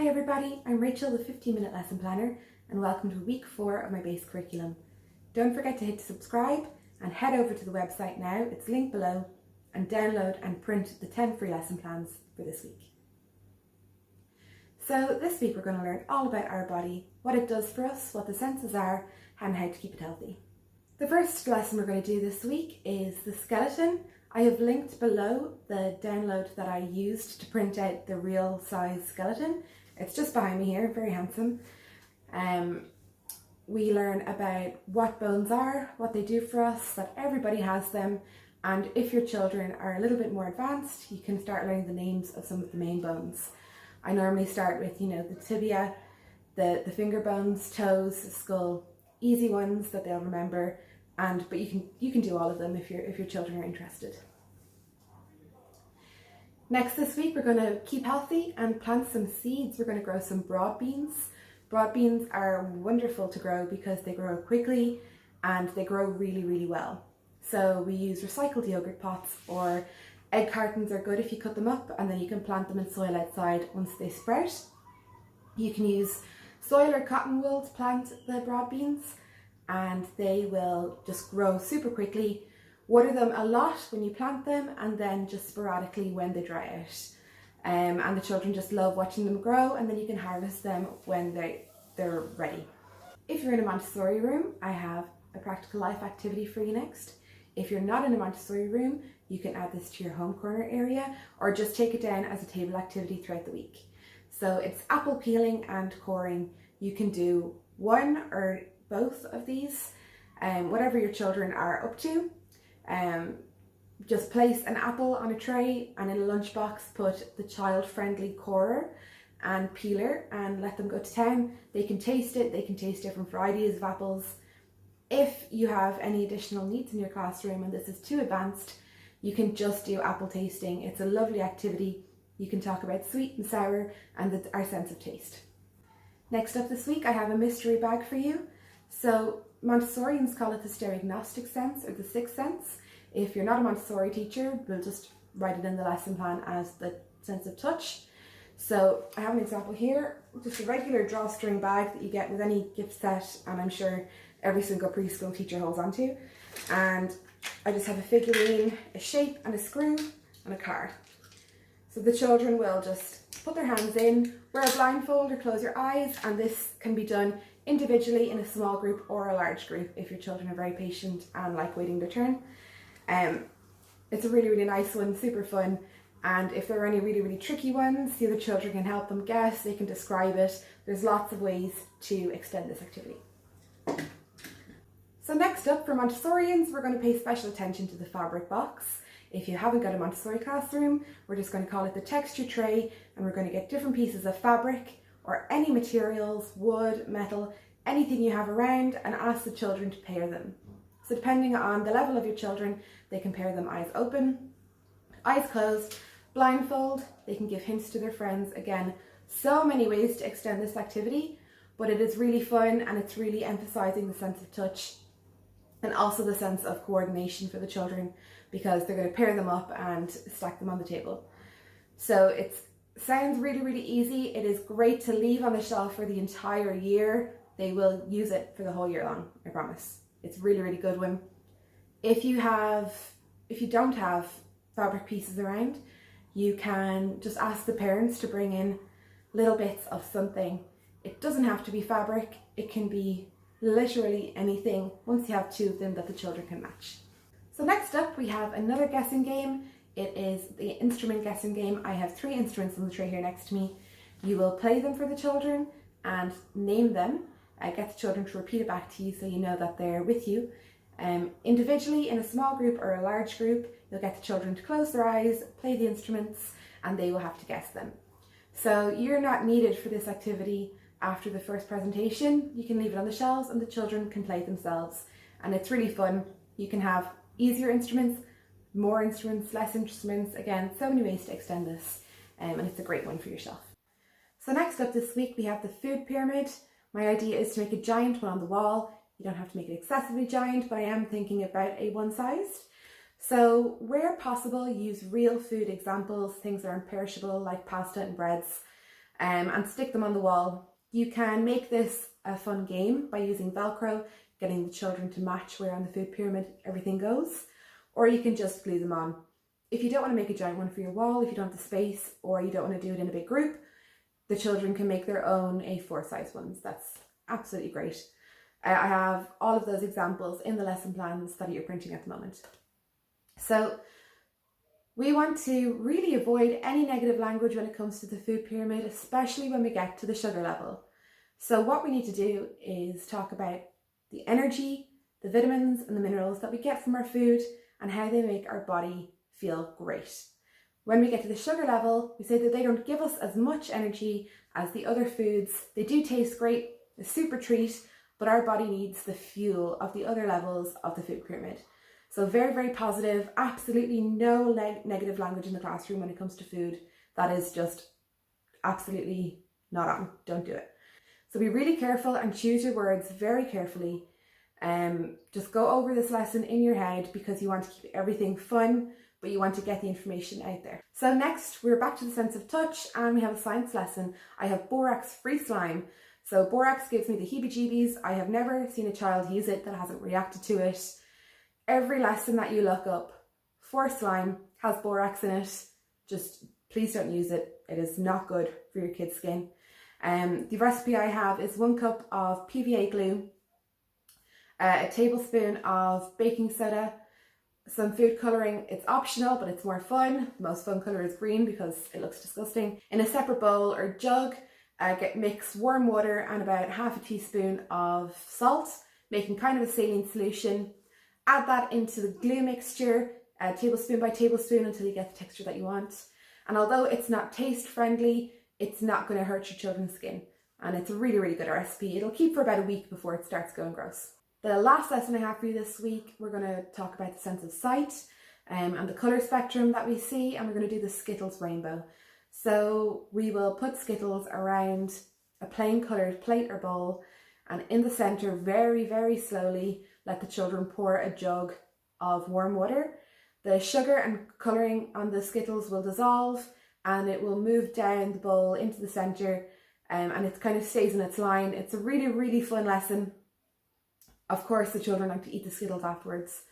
Hi everybody, I'm Rachel, the 15-minute lesson planner, and welcome to week 4 of my base curriculum. Don't forget to hit subscribe and head over to the website now, it's linked below, and download and print the 10 free lesson plans for this week. So this week we're going to learn all about our body, what it does for us, what the senses are, and how to keep it healthy. The first lesson we're going to do this week is the skeleton. I have linked below the download that I used to print out the real size skeleton. It's just behind me here, very handsome. We learn about what bones are, what they do for us, that everybody has them, and if your children are a little bit more advanced, you can start learning the names of some of the main bones. I normally start with, the tibia, the finger bones, toes, skull, easy ones that they'll remember, but you can do all of them if your children are interested. Next this week we're going to keep healthy and plant some seeds. We're going to grow some broad beans. Broad beans are wonderful to grow because they grow quickly and they grow really, really well. So we use recycled yogurt pots, or egg cartons are good if you cut them up, and then you can plant them in soil outside once they sprout. You can use soil or cotton wool to plant the broad beans, and they will just grow super quickly. Water them a lot when you plant them, and then just sporadically when they dry out. And the children just love watching them grow, and then you can harvest them when they're ready. If you're in a Montessori room, I have a practical life activity for you next. If you're not in a Montessori room, you can add this to your home corner area, or just take it down as a table activity throughout the week. So it's apple peeling and coring. You can do one or both of these, whatever your children are up to. Just place an apple on a tray, and in a lunchbox put the child-friendly corer and peeler and let them go to town. They can taste it, they can taste different varieties of apples. If you have any additional needs in your classroom and this is too advanced, you can just do apple tasting. It's a lovely activity. You can talk about sweet and sour and our sense of taste. Next up this week I have a mystery bag for you. So Montessorians call it the stereognostic sense, or the sixth sense. If you're not a Montessori teacher, we'll just write it in the lesson plan as the sense of touch. So I have an example here, just a regular drawstring bag that you get with any gift set, and I'm sure every single preschool teacher holds onto. And I just have a figurine, a shape and a screw and a card. So the children will just put their hands in, wear a blindfold or close your eyes, and this can be done individually in a small group or a large group if your children are very patient and like waiting their turn. It's a really, really nice one, super fun, and if there are any really, really tricky ones, the other children can help them guess, they can describe it. There's lots of ways to extend this activity. So next up, for Montessorians, we're going to pay special attention to the fabric box. If you haven't got a Montessori classroom, we're just going to call it the texture tray, and we're going to get different pieces of fabric or any materials, wood, metal, anything you have around, and ask the children to pair them. So depending on the level of your children, they can pair them eyes open, eyes closed, blindfold. They can give hints to their friends. Again, so many ways to extend this activity, but it is really fun, and it's really emphasizing the sense of touch and also the sense of coordination for the children, because they're going to pair them up and stack them on the table. So it sounds really, really easy. It is great to leave on the shelf for the entire year. They will use it for the whole year long, I promise. It's a really, really good one. If you don't have fabric pieces around, you can just ask the parents to bring in little bits of something. It doesn't have to be fabric. It can be literally anything, once you have two of them that the children can match. So next up we have another guessing game. It is the instrument guessing game. I have 3 instruments on the tray here next to me. You will play them for the children and name them. Get the children to repeat it back to you so you know that they're with you. Individually, in a small group or a large group, you'll get the children to close their eyes, play the instruments, and they will have to guess them. So you're not needed for this activity after the first presentation. You can leave it on the shelves and the children can play it themselves. And it's really fun. You can have easier instruments, more instruments, less instruments. Again, so many ways to extend this, and it's a great one for your shelf. So next up this week, we have the food pyramid. My idea is to make a giant one on the wall. You don't have to make it excessively giant, but I am thinking about a one-sized. So where possible, use real food examples, things that are imperishable like pasta and breads. and stick them on the wall. You can make this a fun game by using Velcro, getting the children to match where on the food pyramid everything goes, or you can just glue them on. If you don't want to make a giant one for your wall, if you don't have the space, or you don't want to do it in a big group, the children can make their own A4 size ones. That's absolutely great. I have all of those examples in the lesson plans that you're printing at the moment. So we want to really avoid any negative language when it comes to the food pyramid, especially when we get to the sugar level. So what we need to do is talk about the energy, the vitamins and the minerals that we get from our food and how they make our body feel great. When we get to the sugar level, we say that they don't give us as much energy as the other foods. They do taste great, a super treat, but our body needs the fuel of the other levels of the food pyramid. So very, very positive, absolutely no negative language in the classroom when it comes to food. That is just absolutely not on, don't do it. So be really careful and choose your words very carefully. Just go over this lesson in your head because you want to keep everything fun, but you want to get the information out there. So next, we're back to the sense of touch and we have a science lesson. I have borax free slime. So borax gives me the heebie-jeebies. I have never seen a child use it that hasn't reacted to it. Every lesson that you look up for slime has borax in it. Just please don't use it. It is not good for your kid's skin. The recipe I have is 1 cup of PVA glue, a tablespoon of baking soda, some food colouring. It's optional, but it's more fun. The most fun colour is green because it looks disgusting. In a separate bowl or jug, mix warm water and about half a teaspoon of salt, making kind of a saline solution. Add that into the glue mixture, tablespoon by tablespoon until you get the texture that you want. And although it's not taste friendly, it's not going to hurt your children's skin. And it's a really, really good recipe. It'll keep for about a week before it starts going gross. The last lesson I have for you this week, we're going to talk about the sense of sight and the colour spectrum that we see, and we're going to do the Skittles rainbow. So we will put Skittles around a plain coloured plate or bowl, and in the centre, very, very slowly, let the children pour a jug of warm water. The sugar and colouring on the Skittles will dissolve and it will move down the bowl into the centre, and it kind of stays in its line. It's a really, really fun lesson. Of course, the children like to eat the Skittles afterwards,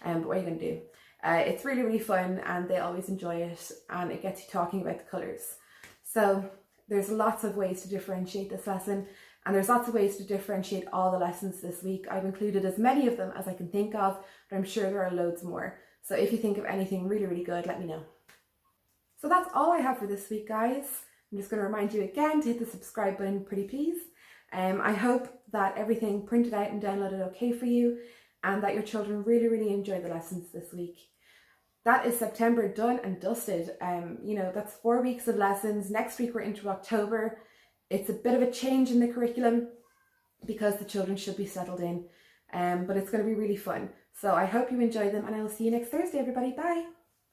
but what are you going to do? It's really, really fun and they always enjoy it, and it gets you talking about the colours. So there's lots of ways to differentiate this lesson, and there's lots of ways to differentiate all the lessons this week. I've included as many of them as I can think of, but I'm sure there are loads more. So if you think of anything really, really good, let me know. So that's all I have for this week, guys. I'm just going to remind you again to hit the subscribe button, pretty please. I hope that everything printed out and downloaded okay for you, and that your children really, really enjoy the lessons this week. That is September done and dusted. That's 4 weeks of lessons. Next week we're into October. It's a bit of a change in the curriculum because the children should be settled in, but it's going to be really fun. So I hope you enjoy them, and I will see you next Thursday, everybody. Bye.